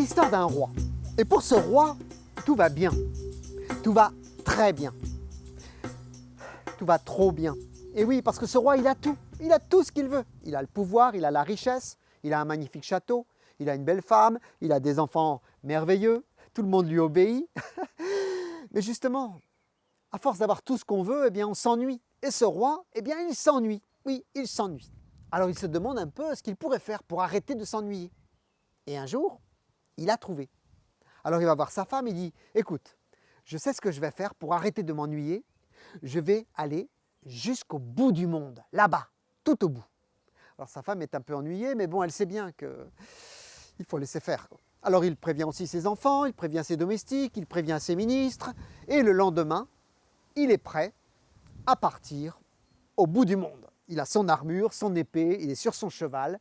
l'histoire d'un roi. Et pour ce roi, tout va bien. Tout va très bien. Tout va trop bien. Et oui, parce que ce roi, il a tout. Il a tout ce qu'il veut. Il a le pouvoir, il a la richesse, il a un magnifique château, il a une belle femme, il a des enfants merveilleux, tout le monde lui obéit. Mais justement, à force d'avoir tout ce qu'on veut, eh bien, on s'ennuie. Et ce roi, eh bien, il s'ennuie. Oui, il s'ennuie. Alors il se demande un peu ce qu'il pourrait faire pour arrêter de s'ennuyer. Et un jour, il a trouvé. Alors il va voir sa femme, il dit « Écoute, je sais ce que je vais faire pour arrêter de m'ennuyer. Je vais aller jusqu'au bout du monde, là-bas, tout au bout. » Alors sa femme est un peu ennuyée, mais bon, elle sait bien qu'il faut laisser faire, quoi. Alors il prévient aussi ses enfants, il prévient ses domestiques, il prévient ses ministres. Et le lendemain, il est prêt à partir au bout du monde. Il a son armure, son épée, il est sur son cheval.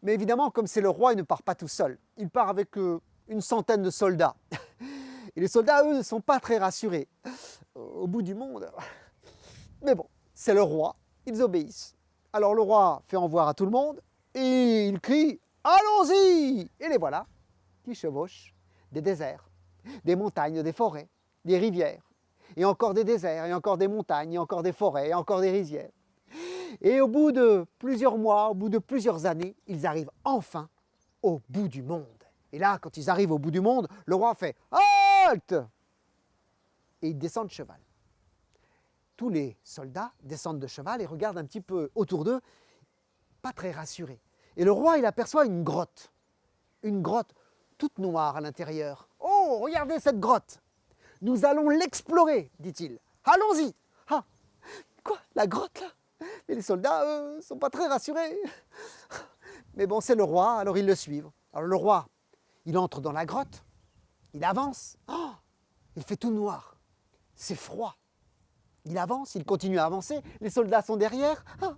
Mais évidemment, comme c'est le roi, il ne part pas tout seul. Il part avec une centaine de soldats. Et les soldats, eux, ne sont pas très rassurés. Au bout du monde. Mais bon, c'est le roi, ils obéissent. Alors le roi fait en voir à tout le monde et il crie « Allons-y !» Et les voilà qui chevauchent des déserts, des montagnes, des forêts, des rivières. Et encore des déserts, et encore des montagnes, et encore des forêts, et encore des rizières. Et au bout de plusieurs mois, au bout de plusieurs années, ils arrivent enfin au bout du monde. Et là, quand ils arrivent au bout du monde, le roi fait « Halte !» Et il descend de cheval. Tous les soldats descendent de cheval et regardent un petit peu autour d'eux, pas très rassurés. Et le roi, il aperçoit une grotte toute noire à l'intérieur. « Oh, regardez cette grotte! Nous allons l'explorer, dit-il. Allons-y !» Ah, quoi, la grotte là? Mais les soldats, eux, sont pas très rassurés. Mais bon, c'est le roi, alors ils le suivent. Alors le roi, il entre dans la grotte, il avance. Oh, il fait tout noir, c'est froid. Il avance, il continue à avancer, les soldats sont derrière, ah,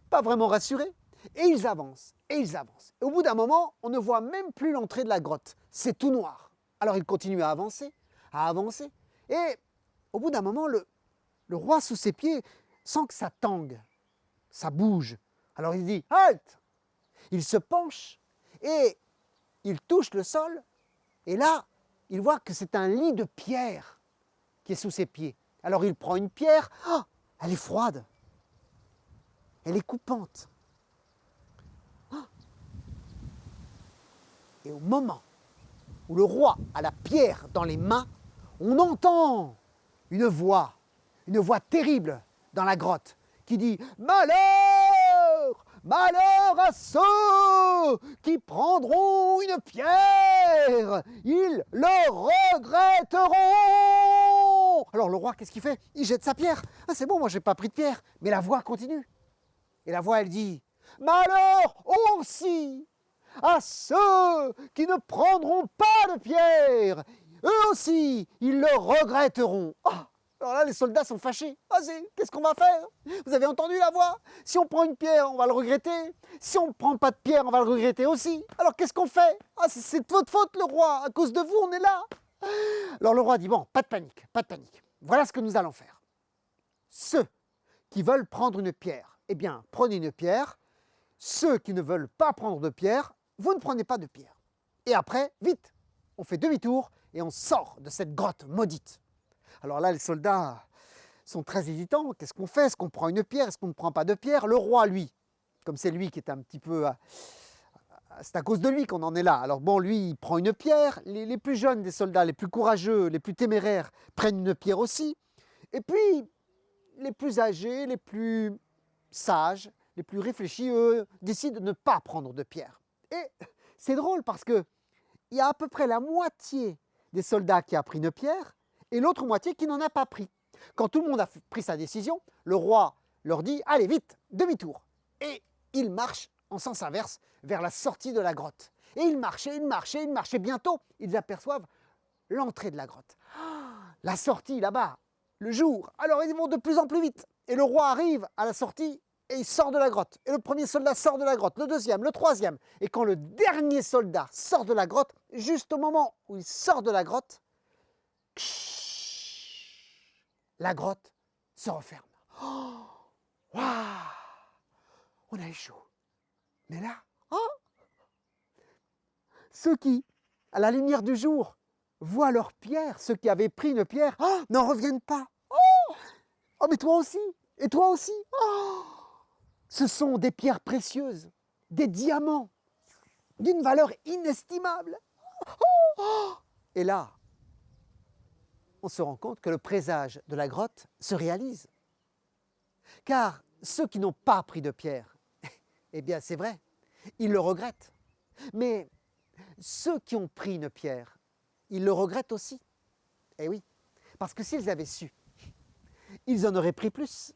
pas vraiment rassurés. Et ils avancent, et ils avancent. Et au bout d'un moment, on ne voit même plus l'entrée de la grotte, c'est tout noir. Alors il continue à avancer, et au bout d'un moment, le roi sous ses pieds sent que ça tangue, ça bouge. Alors il dit « Halte !» Il se penche et il touche le sol, et là, il voit que c'est un lit de pierre qui est sous ses pieds. Alors il prend une pierre, oh, elle est froide, elle est coupante. Oh. Et au moment où le roi a la pierre dans les mains, on entend une voix terrible dans la grotte qui dit « Malheur! Malheur à ceux qui prendront une pierre! Ils le regretteront !» Alors le roi, qu'est-ce qu'il fait? Il jette sa pierre. « Ah, c'est bon, moi j'ai pas pris de pierre. » Mais la voix continue. Et la voix, elle dit « Malheur aussi à ceux qui ne prendront pas de pierre! Eux aussi, ils le regretteront. » Oh, alors là, les soldats sont fâchés. Ah, qu'est-ce qu'on va faire? Vous avez entendu la voix? Si on prend une pierre, on va le regretter. Si on ne prend pas de pierre, on va le regretter aussi. Alors qu'est-ce qu'on fait? Ah, c'est de votre faute, le roi. À cause de vous, on est là. Alors le roi dit, bon, pas de panique, pas de panique. Voilà ce que nous allons faire. Ceux qui veulent prendre une pierre, eh bien, prenez une pierre. Ceux qui ne veulent pas prendre de pierre, vous ne prenez pas de pierre. Et après, vite, on fait demi-tour et on sort de cette grotte maudite. Alors là, les soldats sont très hésitants. Qu'est-ce qu'on fait? Est-ce qu'on prend une pierre? Est-ce qu'on ne prend pas de pierre? Le roi, lui, comme c'est lui qui est un petit peu... c'est à cause de lui qu'on en est là. Alors bon, lui, il prend une pierre. Les plus jeunes des soldats, les plus courageux, les plus téméraires, prennent une pierre aussi. Et puis, les plus âgés, les plus sages, les plus réfléchis, eux, décident de ne pas prendre de pierre. Et c'est drôle parce qu'il y a à peu près la moitié des soldats qui a pris une pierre et l'autre moitié qui n'en a pas pris. Quand tout le monde a pris sa décision, le roi leur dit « Allez, vite, demi-tour !» Et ils marchent en sens inverse vers la sortie de la grotte. Et ils marchent, et bientôt, ils aperçoivent l'entrée de la grotte. La sortie là-bas, le jour. Alors ils vont de plus en plus vite. Et le roi arrive à la sortie et il sort de la grotte. Et le premier soldat sort de la grotte, le deuxième, le troisième. Et quand le dernier soldat sort de la grotte, juste au moment où il sort de la grotte, la grotte se referme. Oh, waouh, on a eu chaud. Mais là, oh, ceux qui à la lumière du jour, voient leurs pierres, ceux qui avaient pris une pierre, n'en reviennent pas. Oh, mais toi aussi, et toi aussi. Ce sont des pierres précieuses, des diamants, d'une valeur inestimable. Et là, on se rend compte que le présage de la grotte se réalise. Car ceux qui n'ont pas pris de pierre, eh bien c'est vrai, ils le regrettent. Mais ceux qui ont pris une pierre, ils le regrettent aussi. Eh oui, parce que s'ils avaient su, ils en auraient pris plus.